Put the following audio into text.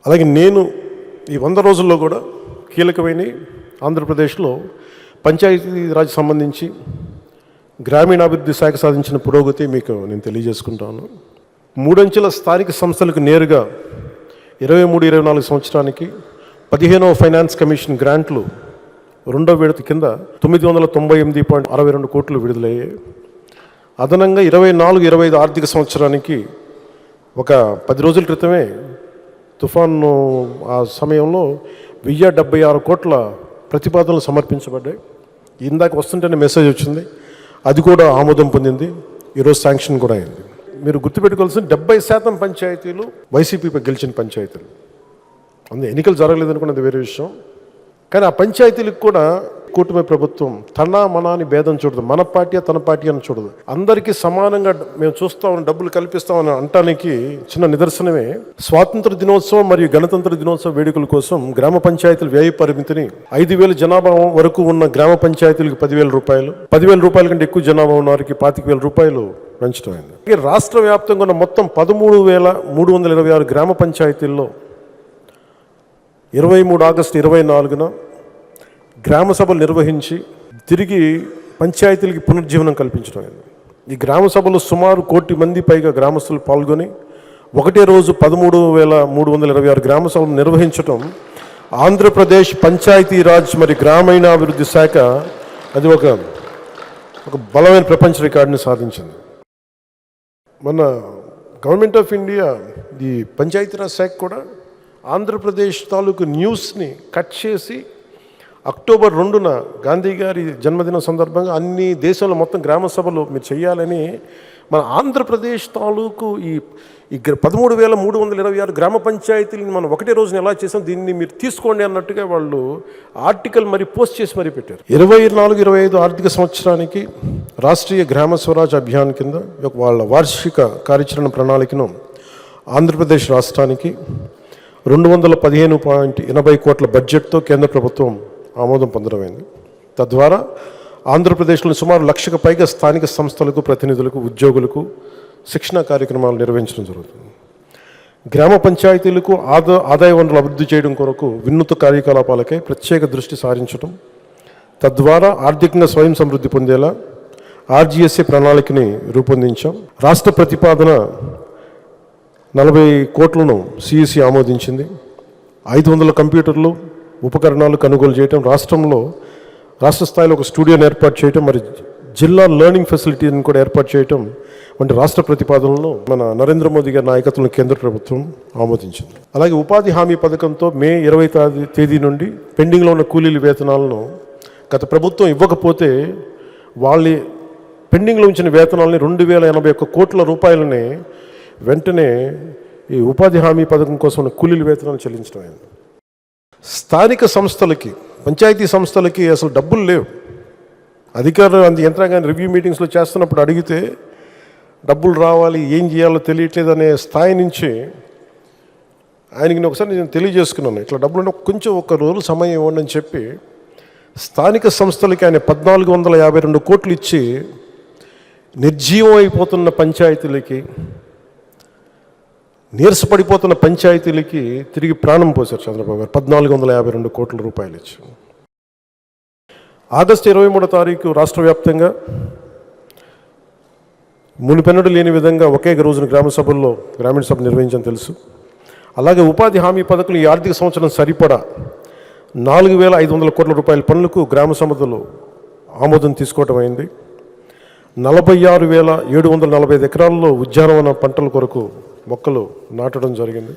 అలాగే నేను ఈ 100 రోజుల్లో కూడా కీలకమైన ఆంధ్రప్రదేశ్లో పంచాయతీరాజ్ సంబంధించి గ్రామీణాభివృద్ధి శాఖ సాధించిన పురోగతి మీకు నేను తెలియజేసుకుంటాను. 3 అంచెల స్థానిక సంస్థలకు నేరుగా 23-24 సంవత్సరానికి 15వ ఫైనాన్స్ కమిషన్ గ్రాంట్లు 2వ విడత కింద 998.62 కోట్లు విడుదలయ్యాయి. అదనంగా 24-25 ఆర్థిక సంవత్సరానికి ఒక 10 రోజుల క్రితమే తుఫాను ఆ సమయంలో 1076 కోట్ల ప్రతిపాదనలు సమర్పించబడ్డాయి. ఇందాక వస్తుంటేనే మెసేజ్ వచ్చింది, అది కూడా ఆమోదం పొందింది, ఈరోజు శాంక్షన్ కూడా అయింది. మీరు గుర్తుపెట్టుకోవాల్సిన 70% పంచాయతీలు వైసీపీ గెలిచిన పంచాయతీలు. ఎన్నికలు జరగలేదనుకున్నది వేరే విషయం. కానీ ఆ పంచాయతీలకు కూడా కూటమి ప్రభుత్వం తన మనాని భేదం చూడదు, మన పార్టీ తన పార్టీ అని చూడదు. అందరికీ సమానంగా మేము చూస్తామని, డబ్బులు కల్పిస్తామని అంటానికి చిన్న నిదర్శనమే స్వాతంత్ర దినోత్సవం మరియు గణతంత్ర దినోత్సవ వేడుకల కోసం గ్రామ పంచాయతీల వ్యయ పరిమితిని 5,000 జనాభా వరకు ఉన్న గ్రామ పంచాయతీలకు 10,000 రూపాయలు, 10,000 రూపాయల కంటే ఎక్కువ జనాభా ఉన్న వారికి 25,000 రూపాయలు పెంచడం అయింది. రాష్ట్ర వ్యాప్తంగా ఉన్న మొత్తం 13,326 గ్రామ పంచాయతీల్లో 23 ఆగస్టు 24న గ్రామ సభలు నిర్వహించి తిరిగి పంచాయతీలకి పునర్జీవనం కల్పించడం. ఈ గ్రామ సభలో సుమారు 1 కోటి మంది పైగా గ్రామస్తులు పాల్గొని ఒకటే రోజు 13,326 గ్రామ సభలు నిర్వహించడం ఆంధ్రప్రదేశ్ పంచాయతీరాజ్ మరి గ్రామీణాభివృద్ధి శాఖ అది ఒక బలమైన ప్రపంచ రికార్డుని సాధించింది. మన గవర్నమెంట్ ఆఫ్ ఇండియా ఈ పంచాయతీరాజ్ శాఖ కూడా ఆంధ్రప్రదేశ్ తాలూకు న్యూస్ని కట్ చేసి అక్టోబర్ 2న గాంధీ గారి జన్మదినం సందర్భంగా అన్ని దేశంలో మొత్తం గ్రామ సభలు మీరు చేయాలని మన ఆంధ్రప్రదేశ్ తాలూకు ఈ 13,326 గ్రామ పంచాయతీలను మనం ఒకటే రోజున ఎలా చేసాం, దీన్ని మీరు తీసుకోండి అన్నట్టుగా వాళ్ళు ఆర్టికల్ మరి పోస్ట్ చేసి మరీ పెట్టారు. 24-25 ఆర్థిక సంవత్సరానికి రాష్ట్రీయ గ్రామ స్వరాజ్ అభియాన్ కింద వాళ్ళ వార్షిక కార్యాచరణ ప్రణాళికను ఆంధ్రప్రదేశ్ రాష్ట్రానికి 215.80 కోట్ల బడ్జెట్తో కేంద్ర ప్రభుత్వం ఆమోదం పొందడమైంది. తద్వారా ఆంధ్రప్రదేశ్లో సుమారు 1,00,000కు పైగా స్థానిక సంస్థలకు, ప్రతినిధులకు, ఉద్యోగులకు శిక్షణా కార్యక్రమాలు నిర్వహించడం జరుగుతుంది. గ్రామ పంచాయతీలకు ఆదాయ వనరులు అభివృద్ధి చేయడం కొరకు వినూత్న కార్యకలాపాలకై ప్రత్యేక దృష్టి సారించడం, తద్వారా ఆర్థికంగా స్వయం సమృద్ధి పొందేలా ఆర్జీఎస్ఏ ప్రణాళికని రూపొందించాం. రాష్ట్ర ప్రతిపాదన 40 కోట్లను సిఇసి ఆమోదించింది. 500 కంప్యూటర్లు, ఉపకరణాలు కొనుగోలు చేయటం, రాష్ట్ర స్థాయిలో ఒక స్టూడియోని ఏర్పాటు చేయటం, మరి జిల్లా లెర్నింగ్ ఫెసిలిటీని కూడా ఏర్పాటు చేయటం వంటి రాష్ట్ర ప్రతిపాదనలను మన నరేంద్ర మోదీ గారి నాయకత్వంలో కేంద్ర ప్రభుత్వం ఆమోదించింది. అలాగే ఉపాధి హామీ పథకంతో మే 20వ తేదీ నుండి పెండింగ్లో ఉన్న కూలీల వేతనాలను గత ప్రభుత్వం ఇవ్వకపోతే వాళ్ళ పెండింగ్లో ఉంచిన వేతనాలని 2,081 కోట్ల రూపాయలని వెంటనే ఈ ఉపాధి హామీ పథకం కోసం కూలీల వేతనాలు చెల్లించడం అయింది. స్థానిక సంస్థలకి, పంచాయతీ సంస్థలకి అసలు డబ్బులు లేవు. అధికారులు యంత్రాంగాన్ని రివ్యూ మీటింగ్స్లో చేస్తున్నప్పుడు అడిగితే డబ్బులు రావాలి, ఏం చేయాలో తెలియట్లేదు అనే స్థాయి నుంచి ఆయనకి ఒకసారి నేను తెలియజేసుకున్నాను, ఇట్లా డబ్బులు కొంచెం ఒక రోజు సమయం ఇవ్వండి అని చెప్పి స్థానిక సంస్థలకి ఆయన 1,452 కోట్లు ఇచ్చి నిర్జీవం అయిపోతున్న పంచాయతీలకి, నీరసపడిపోతున్న పంచాయతీలకి తిరిగి ప్రాణం పోశారు చంద్రబాబు గారు 1,452 కోట్ల రూపాయలు ఇచ్చి. ఆగస్టు 23వ తారీఖు రాష్ట్ర వ్యాప్తంగా మునిపెన్నడూ లేని విధంగా ఒకే రోజున గ్రామ సభల్లో గ్రామీణ సభ నిర్వహించని తెలుసు. అలాగే ఉపాధి హామీ పథకం ఈ ఆర్థిక సంవత్సరం సరిపడా 4,500 కోట్ల రూపాయల పనులకు గ్రామ సభలు ఆమోదం తీసుకోవటం అయింది. 46,745 ఎకరాల్లో ఉద్యానవన పంటల కొరకు మొక్కలు నాటడం జరిగింది.